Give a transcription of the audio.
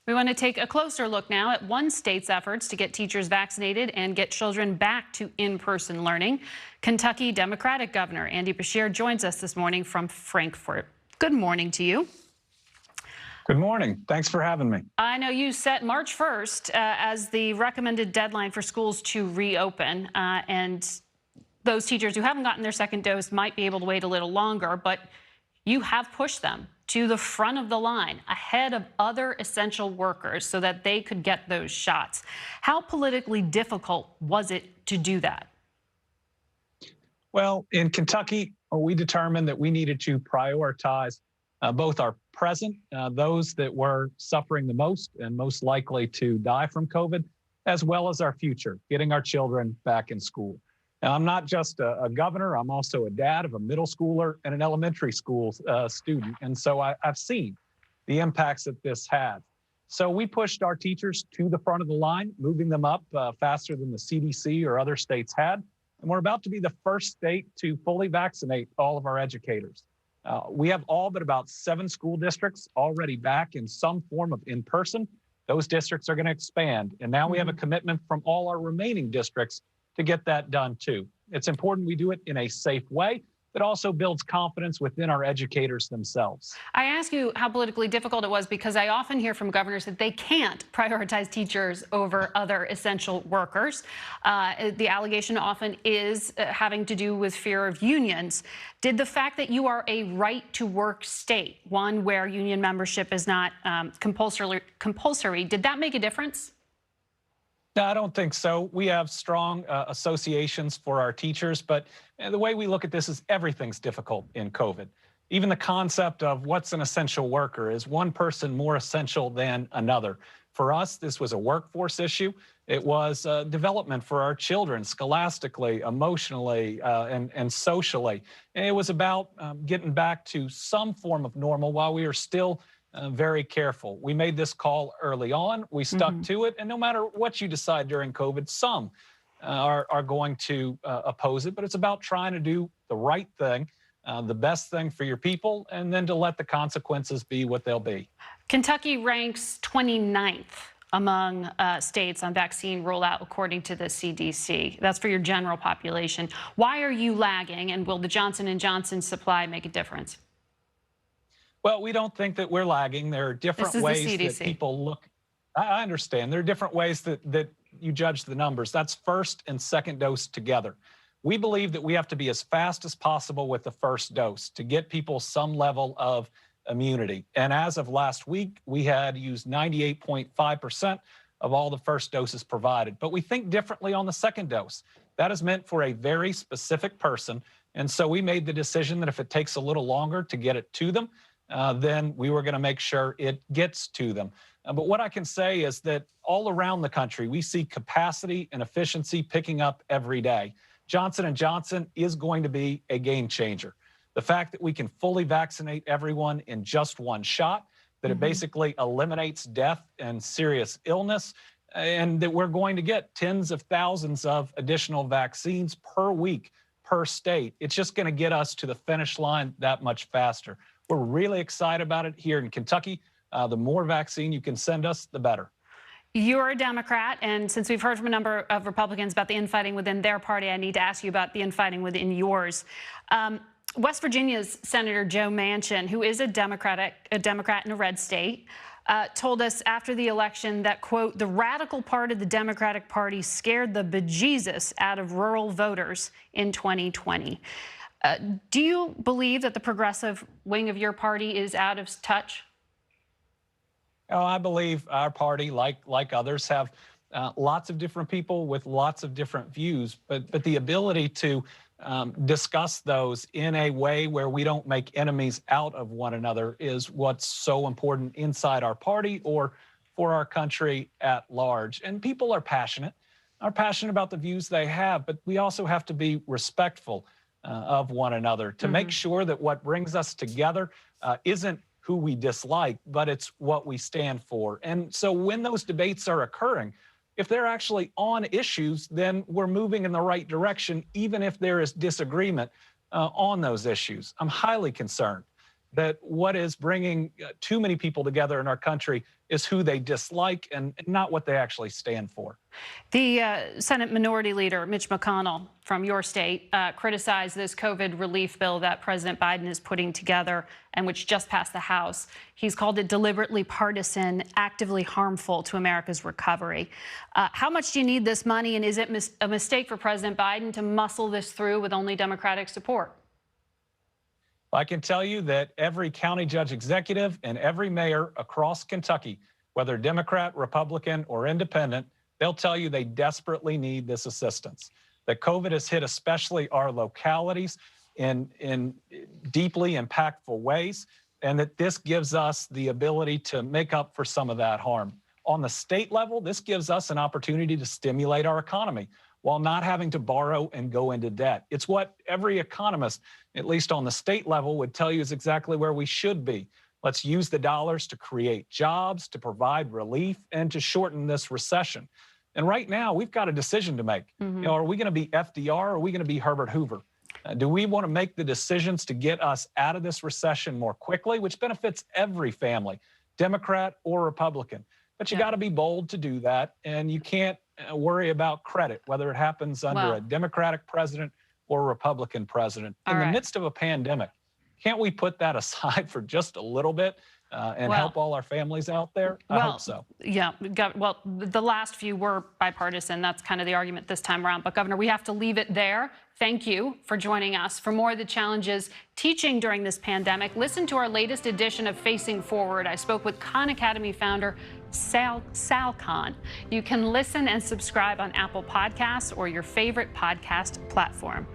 We want to take a closer look now at one state's efforts to get teachers vaccinated and get children back to in-person learning. Kentucky Democratic Governor Andy Beshear joins us this morning from Frankfort. Good morning to you. Good morning. Thanks for having me. I know you set March 1st as the recommended deadline for schools to reopen, and those teachers who haven't gotten their second dose might be able to wait a little longer, but you have pushed them to the front of the line ahead of other essential workers so that they could get those shots. How politically difficult was it to do that? Well, in Kentucky, we determined that we needed to prioritize both our present, those that were suffering the most and most likely to die from COVID, as well as our future, getting our children back in school. Now, I'm not just a governor, I'm also a dad of a middle schooler and an elementary school student. And so I've seen the impacts that this had. So we pushed our teachers to the front of the line, moving them up faster than the CDC or other states had. And we're about to be the first state to fully vaccinate all of our educators. We have all but about 7 school districts already back in some form of in-person. Those districts are going to expand. And now we have a commitment from all our remaining districts to get that done too. It's important we do it in a safe way that also builds confidence within our educators themselves. I ask you how politically difficult it was because I often hear from governors that they can't prioritize teachers over other essential workers. The allegation often is having to do with fear of unions. Did the fact that you are a right-to-work state, one where union membership is not compulsory, did that make a difference? No, I don't think so. We have strong associations for our teachers, but the way we look at this is everything's difficult in COVID. Even the concept of what's an essential worker, is one person more essential than another? For us, this was a workforce issue. It was development for our children, scholastically, emotionally, and socially. And it was about getting back to some form of normal while we are still very careful. We made this call early on. We stuck to it. And no matter what you decide during COVID, some are going to oppose it. But it's about trying to do the right thing, the best thing for your people, and then to let the consequences be what they'll be. Kentucky ranks 29th among states on vaccine rollout, according to the CDC. That's for your general population. Why are you lagging, and will the Johnson & Johnson supply make a difference? Well, we don't think that we're lagging. There are different ways that people look. I understand. There are different ways that you judge the numbers. That's first and second dose together. We believe that we have to be as fast as possible with the first dose to get people some level of immunity. And as of last week, we had used 98.5% of all the first doses provided. But we think differently on the second dose. That is meant for a very specific person. And so we made the decision that if it takes a little longer to get it to them, then we were going to make sure it gets to them. But what I can say is that all around the country, we see capacity and efficiency picking up every day. Johnson & Johnson is going to be a game changer. The fact that we can fully vaccinate everyone in just one shot, that it basically eliminates death and serious illness, and that we're going to get tens of thousands of additional vaccines per week, per state. It's just going to get us to the finish line that much faster. We're really excited about it here in Kentucky. The more vaccine you can send us, the better. You're a Democrat, and since we've heard from a number of Republicans about the infighting within their party, I need to ask you about the infighting within yours. West Virginia's Senator Joe Manchin, who is a Democrat in a red state, told us after the election that, quote, the radical part of the Democratic Party scared the bejesus out of rural voters in 2020. Do you believe that the progressive wing of your party is out of touch? Oh, I believe our party, like others, have lots of different people with lots of different views, but the ability to discuss those in a way where we don't make enemies out of one another is what's so important inside our party or for our country at large. And people are passionate about the views they have, but we also have to be respectful of one another to make sure that what brings us together isn't who we dislike, but it's what we stand for. And so when those debates are occurring, if they're actually on issues, then we're moving in the right direction, even if there is disagreement on those issues. I'm highly concerned that what is bringing too many people together in our country is who they dislike and not what they actually stand for. The Senate Minority Leader, Mitch McConnell, from your state, criticized this COVID relief bill that President Biden is putting together and which just passed the House. He's called it deliberately partisan, actively harmful to America's recovery. How much do you need this money, and is it a mistake for President Biden to muscle this through with only Democratic support? I can tell you that every county judge executive and every mayor across Kentucky, whether Democrat, Republican, or independent, they'll tell you they desperately need this assistance. That COVID has hit especially our localities in deeply impactful ways, and that this gives us the ability to make up for some of that harm. On the state level, this gives us an opportunity to stimulate our economy while not having to borrow and go into debt. It's what every economist, at least on the state level, would tell you is exactly where we should be. Let's use the dollars to create jobs, to provide relief, and to shorten this recession. And right now, we've got a decision to make. You know, are we going to be FDR or are we going to be Herbert Hoover? Do we want to make the decisions to get us out of this recession more quickly, which benefits every family, Democrat or Republican? But you got to be bold to do that, and you can't worry about credit, whether it happens under a Democratic president or a Republican president. In the midst of a pandemic, can't we put that aside for just a little bit and help all our families out there? I hope so. Yeah, well, the last few were bipartisan. That's kind of the argument this time around. But Governor, we have to leave it there. Thank you for joining us. For more of the challenges teaching during this pandemic, listen to our latest edition of Facing Forward. I spoke with Khan Academy founder Sal Khan. You can listen and subscribe on Apple Podcasts or your favorite podcast platform.